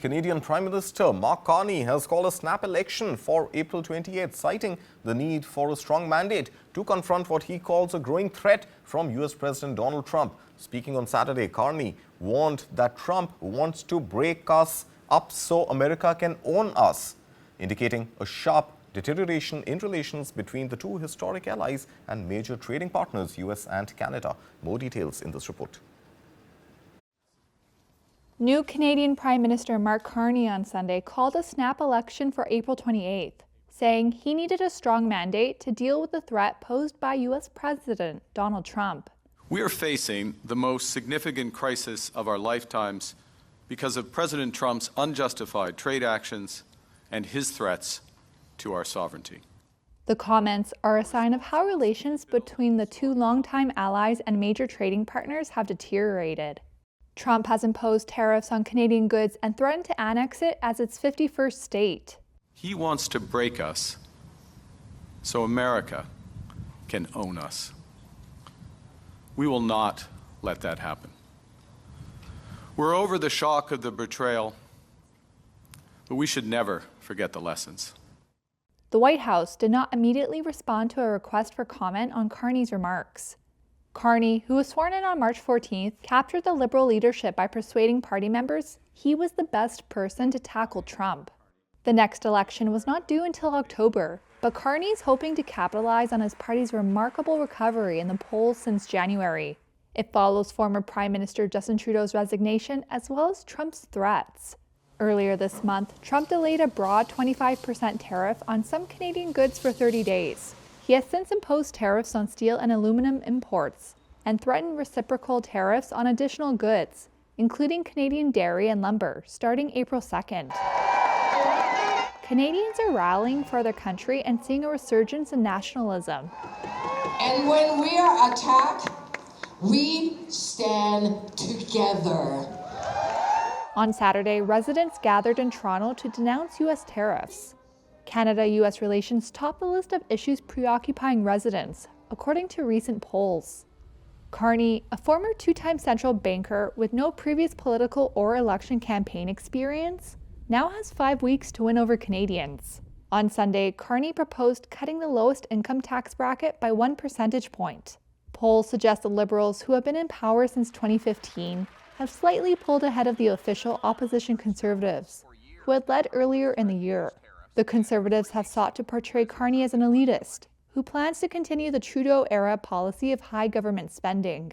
Canadian Prime Minister Mark Carney has called a snap election for April 28, citing the need for a strong mandate to confront what he calls a growing threat from US President Donald Trump. Speaking on Saturday, Carney warned that Trump wants to break us up so America can own us, indicating a sharp deterioration in relations between the two historic allies and major trading partners, US and Canada. More details in this report. New Canadian Prime Minister Mark Carney on Sunday called a snap election for April 28th, saying he needed a strong mandate to deal with the threat posed by U.S. President Donald Trump. We are facing the most significant crisis of our lifetimes because of President Trump's unjustified trade actions and his threats to our sovereignty. The comments are a sign of how relations between the two longtime allies and major trading partners have deteriorated. Trump has imposed tariffs on Canadian goods and threatened to annex it as its 51st state. He wants to break us so America can own us. We will not let that happen. We're over the shock of the betrayal, but we should never forget the lessons. The White House did not immediately respond to a request for comment on Carney's remarks. Carney, who was sworn in on March 14th, captured the Liberal leadership by persuading party members he was the best person to tackle Trump. The next election was not due until October, but Carney is hoping to capitalize on his party's remarkable recovery in the polls since January. It follows former Prime Minister Justin Trudeau's resignation as well as Trump's threats. Earlier this month, Trump delayed a broad 25% tariff on some Canadian goods for 30 days. He has since imposed tariffs on steel and aluminum imports and threatened reciprocal tariffs on additional goods, including Canadian dairy and lumber, starting April 2nd. Canadians are rallying for their country and seeing a resurgence in nationalism. And when we are attacked, we stand together. On Saturday, residents gathered in Toronto to denounce U.S. tariffs. Canada-U.S. relations top the list of issues preoccupying residents, according to recent polls. Carney, a former two-time central banker with no previous political or election campaign experience, now has 5 weeks to win over Canadians. On Sunday, Carney proposed cutting the lowest income tax bracket by 1 percentage point. Polls suggest the Liberals, who have been in power since 2015, have slightly pulled ahead of the official opposition Conservatives, who had led earlier in the year. The Conservatives have sought to portray Carney as an elitist, who plans to continue the Trudeau-era policy of high government spending.